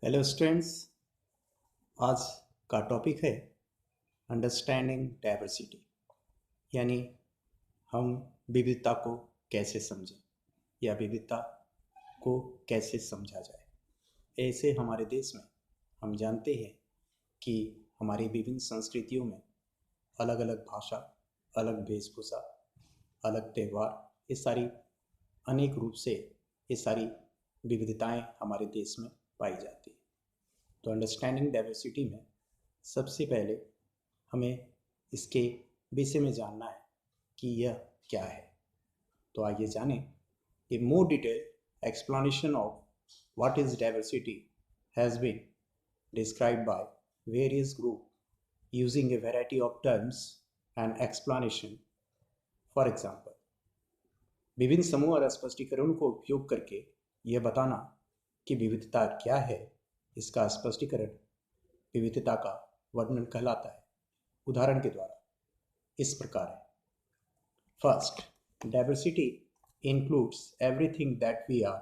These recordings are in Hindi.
Hello students. आज का टॉपिक है अंडरस्टैंडिंग डाइवर्सिटी, यानी हम विविधता को कैसे समझें या विविधता को कैसे समझा जाए। ऐसे हमारे देश में हम जानते हैं कि हमारी विभिन्न संस्कृतियों में अलग अलग भाषा, अलग वेशभूषा, अलग त्यौहार, ये सारी अनेक रूप से ये सारी विविधताएं हमारे देश में पाई जाती हैं। तो अंडरस्टैंडिंग डाइवर्सिटी में सबसे पहले हमें इसके विषय में जानना है कि यह क्या है। तो आइए जानें। A more detail explanation of what is diversity has been described by various group using a variety of terms and explanation. For example, विभिन्न समूह और स्पष्टीकरणों को उपयोग करके यह बताना कि विविधता क्या है, इसका स्पष्टीकरण विविधता का वर्णन कहलाता है। उदाहरण के द्वारा इस प्रकार है। First, diversity includes everything that we are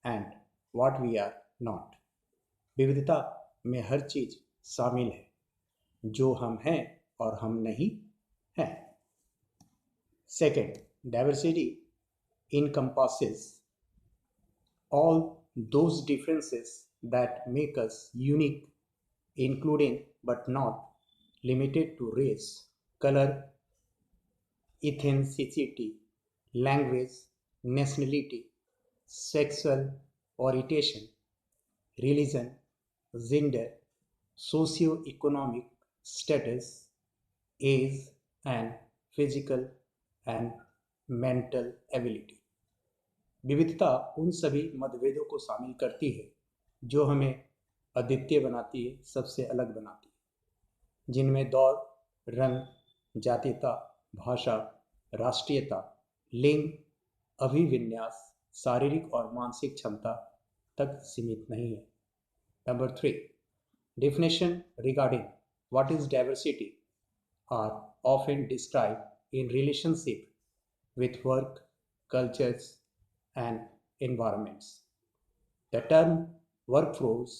and what we are not. विविधता में हर चीज शामिल है जो हम हैं और हम नहीं हैं। Second, diversity encompasses all those differences that make us unique, including but not limited to race, color, ethnicity, language, nationality, sexual orientation, religion, gender, socio-economic status, age, and physical and mental ability. विविधता उन सभी मतभेदों को शामिल करती है जो हमें अद्वितीय बनाती है, सबसे अलग बनाती है, जिनमें दौर, रंग, जातीयता, भाषा, राष्ट्रीयता, लिंग, अभिविन्यास, शारीरिक और मानसिक क्षमता तक सीमित नहीं है। Number 3, definition regarding what is diversity are often described in relationship with work, cultures, and environments. The term workforce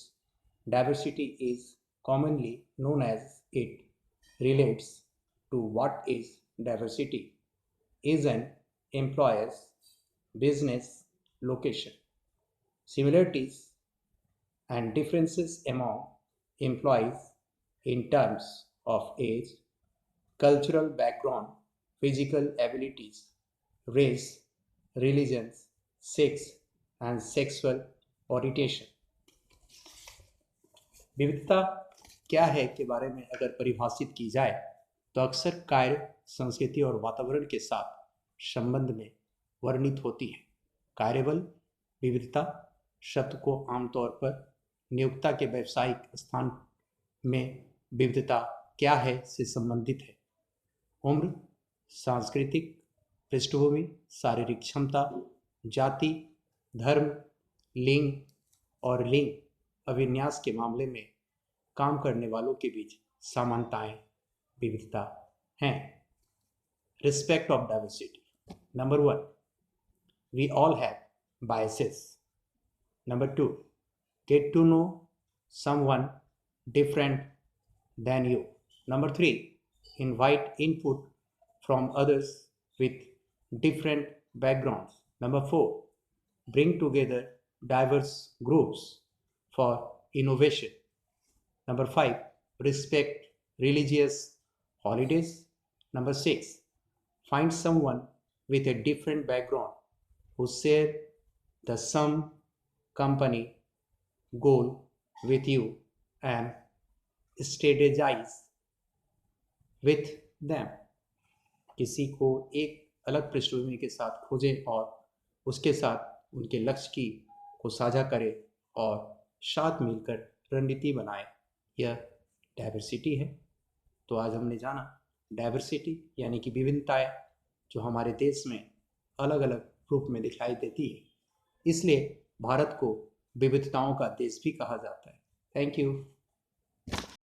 diversity is commonly known as it relates to what is diversity is an employer's business location. Similarities and differences among employees in terms of age, cultural background, physical abilities, race, religions, sex, and sexual orientation. विविधता क्या है के बारे में अगर परिभाषित की जाए तो अक्सर कार्य, संस्कृति और वातावरण के साथ संबंध में वर्णित होती है। कार्यबल विविधता शब्द को आमतौर पर नियोक्ता के व्यावसायिक स्थान में विविधता क्या है से संबंधित है। उम्र, सांस्कृतिक पृष्ठभूमि, शारीरिक क्षमता, जाति, धर्म, लिंग और लिंग अभिन्यास के मामले में काम करने वालों के बीच समानताएं विविधता हैं। Respect of diversity. Number 1, we all have biases. Number 2, get to know someone different than you. Number 3, invite input from others with different backgrounds. Number 4, bring together diverse groups for innovation. Number 5, respect religious holidays. Number 6, find someone with a different background who share the same company goal with you and strategize with them. किसी को एक अलग पृष्ठभूमि के साथ खोजें और उसके साथ उनके लक्ष्य की को साझा करें और साथ मिलकर रणनीति बनाएं। यह डाइवर्सिटी है। तो आज हमने जाना डाइवर्सिटी यानी कि विभिन्नताएं जो हमारे देश में अलग अलग रूप में दिखाई देती है, इसलिए भारत को विविधताओं का देश भी कहा जाता है। Thank you.